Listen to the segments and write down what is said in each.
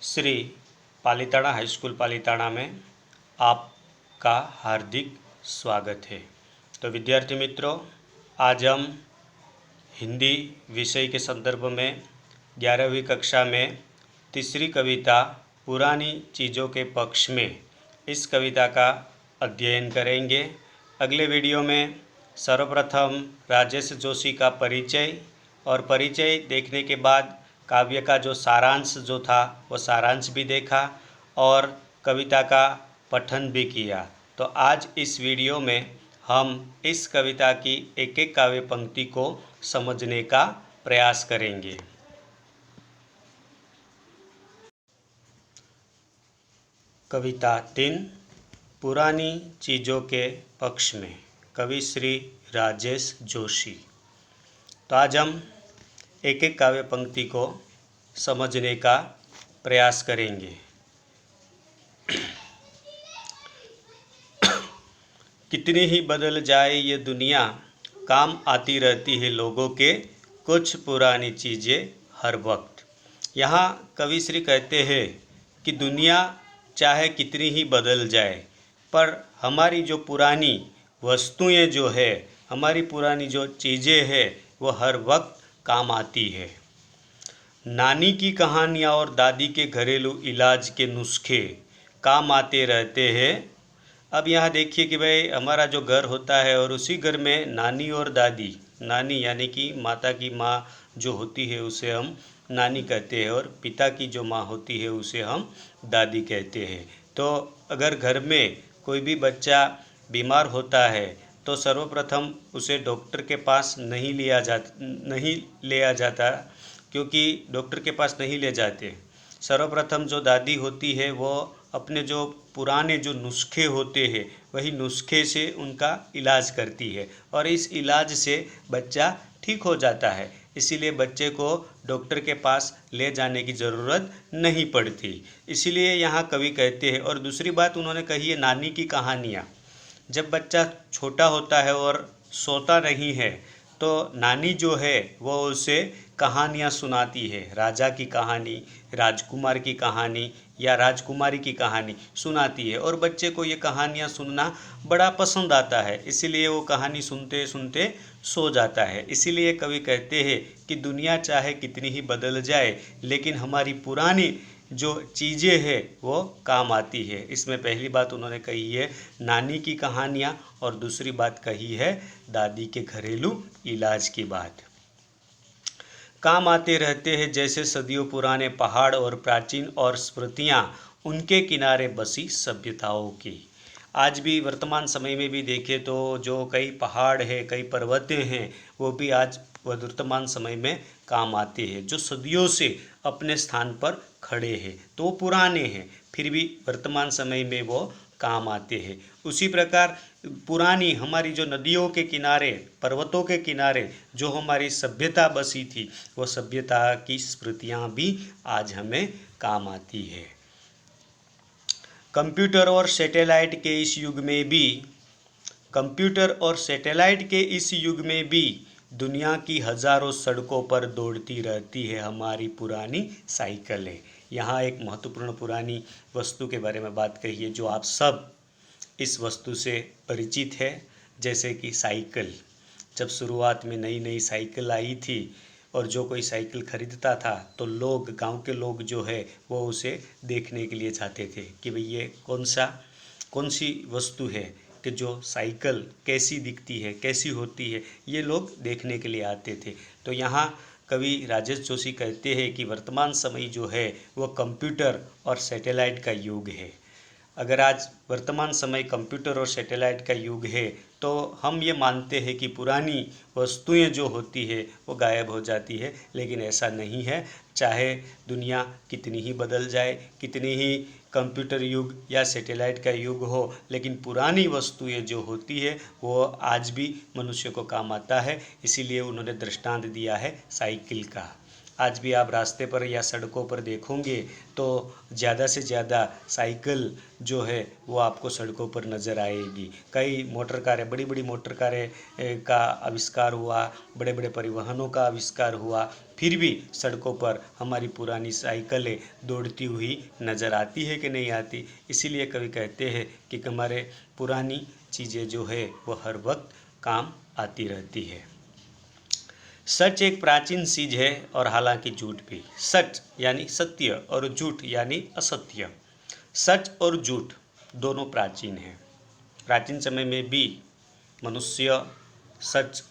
Shri Palitana high school Palitana में आपका हार्दिक स्वागत है। तो विद्यार्थी मित्रों, आज हम हिंदी विषय के संदर्भ में 11वीं कक्षा में तीसरी कविता पुरानी चीज़ों के पक्ष में इस कविता का अध्ययन करेंगे। अगले वीडियो में सर्वप्रथम राजेश जोशी का परिचय और परिचय देखने के बाद काव्य का जो सारांश जो था वो सारांश भी देखा और कविता का पठन भी किया। तो आज इस वीडियो में हम इस कविता की एक एक काव्य पंक्ति को समझने का प्रयास करेंगे। कविता 3 पुरानी चीज़ों के पक्ष में, कवि श्री राजेश जोशी। तो आज हम एक एक काव्य पंक्ति को समझने का प्रयास करेंगे। कितनी ही बदल जाए ये दुनिया, काम आती रहती है लोगों के कुछ पुरानी चीज़ें हर वक्त। यहाँ कवि श्री कहते हैं कि दुनिया चाहे कितनी ही बदल जाए, पर हमारी जो पुरानी वस्तुएं जो है, हमारी पुरानी जो चीज़ें हैं वो हर वक्त काम आती है। नानी की कहानियाँ और दादी के घरेलू इलाज के नुस्खे काम आते रहते हैं। अब यहाँ देखिए कि भाई हमारा जो घर होता है और उसी घर में नानी और दादी, नानी यानी कि माता की माँ जो होती है उसे हम नानी कहते हैं और पिता की जो माँ होती है उसे हम दादी कहते हैं। तो अगर घर में कोई भी बच्चा बीमार होता है तो सर्वप्रथम उसे डॉक्टर के पास नहीं लिया जाता, क्योंकि डॉक्टर के पास नहीं ले जाते। सर्वप्रथम जो दादी होती है वो अपने जो पुराने जो नुस्खे होते हैं वही नुस्खे से उनका इलाज करती है और इस इलाज से बच्चा ठीक हो जाता है। इसीलिए बच्चे को डॉक्टर के पास ले जाने की ज़रूरत नहीं पड़ती। इसीलिए यहाँ कवि कहते हैं। और दूसरी बात उन्होंने कही है नानी की कहानियाँ। जब बच्चा छोटा होता है और सोता नहीं है तो नानी जो है वो उसे कहानियाँ सुनाती है। राजा की कहानी, राजकुमार की कहानी या राजकुमारी की कहानी सुनाती है और बच्चे को ये कहानियाँ सुनना बड़ा पसंद आता है। इसीलिए वो कहानी सुनते सुनते सो जाता है। इसीलिए कवि कहते हैं कि दुनिया चाहे कितनी ही बदल जाए लेकिन हमारी पुरानी जो चीज़ें हैं वो काम आती है। इसमें पहली बात उन्होंने कही है नानी की कहानियाँ और दूसरी बात कही है दादी के घरेलू इलाज की बात। काम आते रहते हैं जैसे सदियों पुराने पहाड़ और प्राचीन और स्मृतियाँ उनके किनारे बसी सभ्यताओं की। आज भी वर्तमान समय में भी देखें तो जो कई पहाड़ हैं, कई पर्वतें हैं, वो भी आज वर्तमान समय में काम आते हैं, जो सदियों से अपने स्थान पर खड़े हैं। तो वो पुराने हैं फिर भी वर्तमान समय में वो काम आते हैं। उसी प्रकार पुरानी हमारी जो नदियों के किनारे, पर्वतों के किनारे जो हमारी सभ्यता बसी थी, वो सभ्यता की स्मृतियाँ भी आज हमें काम आती है। कंप्यूटर और सैटेलाइट के इस युग में भी दुनिया की हज़ारों सड़कों पर दौड़ती रहती है हमारी पुरानी साइकिलें। यहाँ एक महत्वपूर्ण पुरानी वस्तु के बारे में बात कही है जो आप सब इस वस्तु से परिचित है, जैसे कि साइकिल। जब शुरुआत में नई नई साइकिल आई थी और जो कोई साइकिल खरीदता था तो लोग, गांव के लोग जो है वो उसे देखने के लिए चाहते थे कि भाई ये कौन सी वस्तु है, कि जो साइकिल कैसी दिखती है, कैसी होती है, ये लोग देखने के लिए आते थे। तो यहाँ कवि राजेश जोशी कहते हैं कि वर्तमान समय जो है वो कंप्यूटर और सैटेलाइट का युग है। अगर आज वर्तमान समय कंप्यूटर और सैटेलाइट का युग है तो हम ये मानते हैं कि पुरानी वस्तुएं जो होती है वो गायब हो जाती है, लेकिन ऐसा नहीं है। चाहे दुनिया कितनी ही बदल जाए, कितनी ही कंप्यूटर युग या सैटेलाइट का युग हो, लेकिन पुरानी वस्तुएं जो होती है वो आज भी मनुष्य को काम आता है। इसीलिए उन्होंने दृष्टांत दिया है साइकिल का। आज भी आप रास्ते पर या सड़कों पर देखोगे तो ज़्यादा से ज़्यादा साइकिल जो है वो आपको सड़कों पर नज़र आएगी। कई मोटर कारें, बड़ी बड़ी मोटर कारें का आविष्कार हुआ, बड़े बड़े परिवहनों का आविष्कार हुआ, फिर भी सड़कों पर हमारी पुरानी साइकिलें दौड़ती हुई नज़र आती है कि नहीं आती। इसीलिए कवि कहते हैं कि हमारे पुरानी चीज़ें जो है वो हर वक्त काम आती रहती है। सच एक प्राचीन चीज है और हालांकि झूठ भी। सच यानी सत्य और झूठ यानी असत्य। सच और झूठ दोनों प्राचीन हैं। प्राचीन समय में भी मनुष्य सच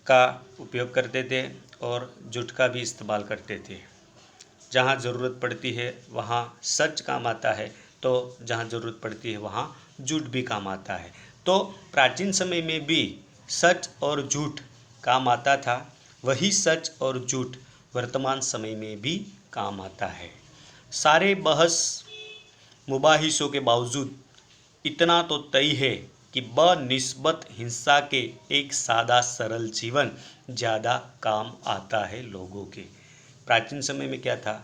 का उपयोग करते थे और झूठ का भी इस्तेमाल करते थे। जहाँ ज़रूरत पड़ती है वहाँ सच काम आता है, तो जहाँ ज़रूरत पड़ती है वहाँ झूठ भी काम आता है। तो प्राचीन समय में भी सच और झूठ काम आता था, वही सच और झूठ वर्तमान समय में भी काम आता है। सारे बहस मुबाहिसों के बावजूद इतना तो तय है कि बनिस्बत हिंसा के एक सादा सरल जीवन ज़्यादा काम आता है लोगों के। प्राचीन समय में क्या था,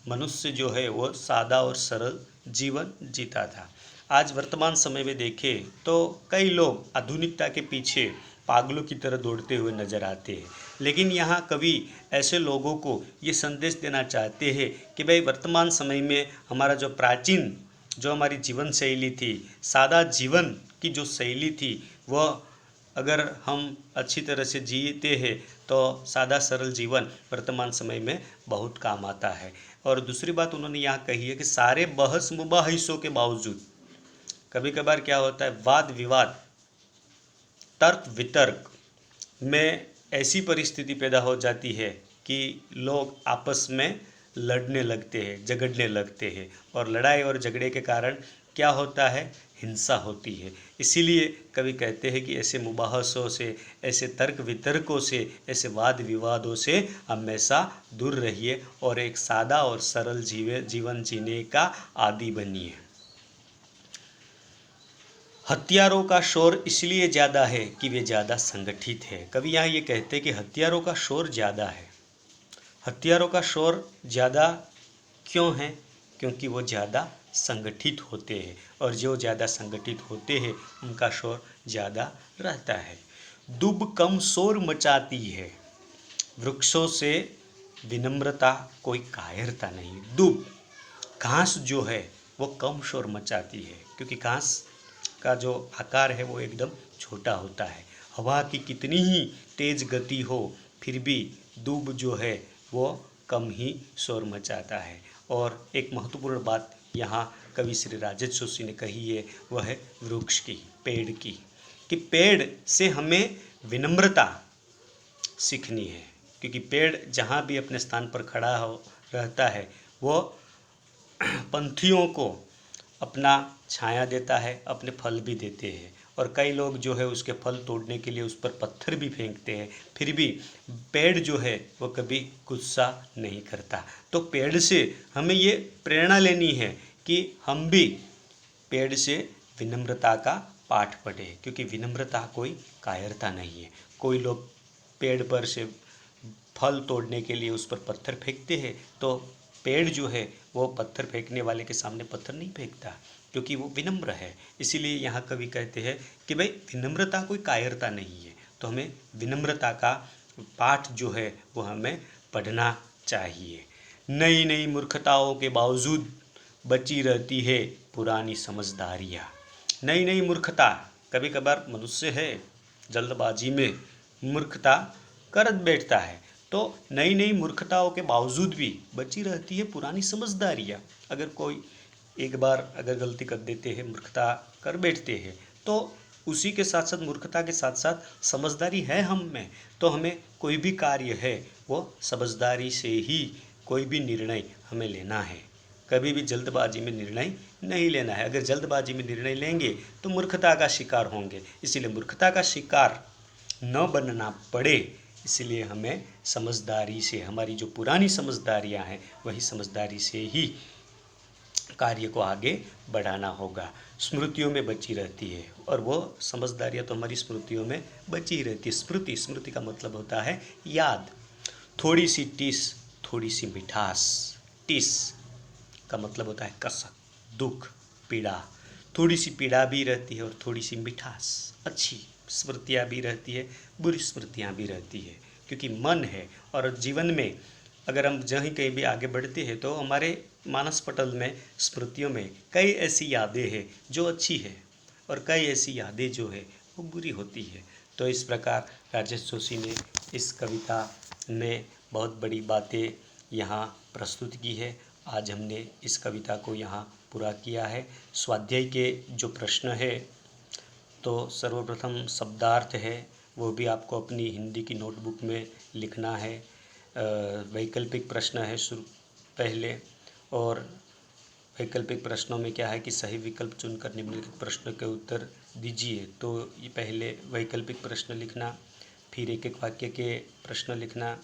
मनुष्य जो है वो सादा और सरल जीवन जीता था। आज वर्तमान समय में देखें तो कई लोग आधुनिकता के पीछे पागलों की तरह दौड़ते हुए नजर आते हैं। लेकिन यहाँ कवि ऐसे लोगों को ये संदेश देना चाहते हैं कि भाई वर्तमान समय में हमारा जो प्राचीन जो हमारी जीवन शैली थी, सादा जीवन की जो शैली थी, वह अगर हम अच्छी तरह से जीते हैं तो सादा सरल जीवन वर्तमान समय में बहुत काम आता है। और दूसरी बात उन्होंने यहाँ कही है कि सारे बहस मुबाहिसों के बावजूद कभी कभार क्या होता है, वाद विवाद तर्क वितर्क में ऐसी परिस्थिति पैदा हो जाती है कि लोग आपस में लड़ने लगते हैं, झगड़ने लगते हैं, और लड़ाई और झगड़े के कारण क्या होता है, हिंसा होती है। इसीलिए कवि कहते हैं कि ऐसे मुबाहसों से, ऐसे तर्क वितर्कों से, ऐसे वाद विवादों से हमेशा दूर रहिए और एक सादा और सरल जीवन जीने का आदी बनिए। हथियारों का शोर इसलिए ज़्यादा है कि वे ज़्यादा संगठित है। कवि यहाँ ये कहते हैं कि हथियारों का शोर ज़्यादा है। हथियारों का शोर ज़्यादा क्यों है? क्योंकि वो ज़्यादा संगठित होते हैं, और जो ज़्यादा संगठित होते हैं उनका शोर ज़्यादा रहता है। दुब कम शोर मचाती है, वृक्षों से विनम्रता कोई कायरता नहीं। दुब घास जो है वो कम शोर मचाती है, क्योंकि घास का जो आकार है वो एकदम छोटा होता है। हवा की कितनी ही तेज गति हो फिर भी दूब जो है वो कम ही शोर मचाता है। और एक महत्वपूर्ण बात यहाँ कवि श्री राजर्षि जोशी ने कही है, वह है वृक्ष की, पेड़ की, कि पेड़ से हमें विनम्रता सीखनी है। क्योंकि पेड़ जहाँ भी अपने स्थान पर खड़ा हो रहता है वो पंछियों को अपना छाया देता है, अपने फल भी देते हैं। और कई लोग जो है उसके फल तोड़ने के लिए उस पर पत्थर भी फेंकते हैं, फिर भी पेड़ जो है वो कभी गुस्सा नहीं करता। तो पेड़ से हमें ये प्रेरणा लेनी है कि हम भी पेड़ से विनम्रता का पाठ पढ़ें, क्योंकि विनम्रता कोई कायरता नहीं है। कोई लोग पेड़ पर से फल तोड़ने के लिए उस पर पत्थर फेंकते हैं, तो पेड़ जो है वो पत्थर फेंकने वाले के सामने पत्थर नहीं फेंकता, क्योंकि वो विनम्र है। इसीलिए यहाँ कवि कहते हैं कि भाई विनम्रता कोई कायरता नहीं है, तो हमें विनम्रता का पाठ जो है वो हमें पढ़ना चाहिए। नई नई मूर्खताओं के बावजूद बची रहती है पुरानी समझदारियाँ। नई नई मूर्खता, कभी कभार मनुष्य है जल्दबाजी में मूर्खता कर बैठता है, तो नई नई मूर्खताओं के बावजूद भी बची रहती है पुरानी समझदारियाँ। अगर कोई एक बार अगर गलती कर देते हैं, मूर्खता कर बैठते हैं, तो उसी के साथ साथ मूर्खता के साथ साथ समझदारी है हम में, तो हमें कोई भी कार्य है वो समझदारी से ही कोई भी निर्णय हमें लेना है। कभी भी जल्दबाजी में निर्णय नहीं लेना है। अगर जल्दबाजी में निर्णय लेंगे तो मूर्खता का शिकार होंगे। इसीलिए मूर्खता का शिकार न बनना पड़े, इसलिए हमें समझदारी से, हमारी जो पुरानी समझदारियां हैं वही समझदारी से ही कार्य को आगे बढ़ाना होगा। स्मृतियों में बची रहती है, और वो समझदारियां तो हमारी स्मृतियों में बची रहती है। स्मृति, स्मृति का मतलब होता है याद। थोड़ी सी टिस, थोड़ी सी मिठास। टिस का मतलब होता है कसक, दुख, पीड़ा। थोड़ी सी पीड़ा भी रहती है और थोड़ी सी मिठास, अच्छी स्मृतियाँ भी रहती है, बुरी स्मृतियाँ भी रहती है, क्योंकि मन है। और जीवन में अगर हम जहीं कहीं भी आगे बढ़ते हैं तो हमारे मानस पटल में, स्मृतियों में कई ऐसी यादें हैं जो अच्छी है और कई ऐसी यादें जो है वो बुरी होती है। तो इस प्रकार राजेश जोशी ने इस कविता में बहुत बड़ी बातें यहाँ प्रस्तुत की है। आज हमने इस कविता को यहाँ पूरा किया है। स्वाध्याय के जो प्रश्न है, तो सर्वप्रथम शब्दार्थ है, वो भी आपको अपनी हिंदी की नोटबुक में लिखना है। वैकल्पिक प्रश्न है शुरू पहले, और वैकल्पिक प्रश्नों में क्या है कि सही विकल्प चुनकर निम्नलिखित प्रश्न के उत्तर दीजिए। तो ये पहले वैकल्पिक प्रश्न लिखना, फिर एक एक वाक्य के प्रश्न लिखना,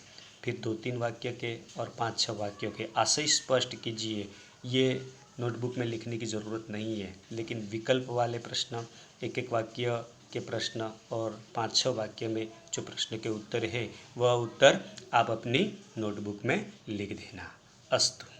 फिर 2-3 वाक्य के और 5-6 वाक्यों के। आशय स्पष्ट कीजिए। ये नोटबुक में लिखने की ज़रूरत नहीं है, लेकिन विकल्प वाले प्रश्न, एक एक वाक्य के प्रश्न और 5-6 वाक्य में जो प्रश्न के उत्तर है, वह उत्तर आप अपनी नोटबुक में लिख देना। अस्तु।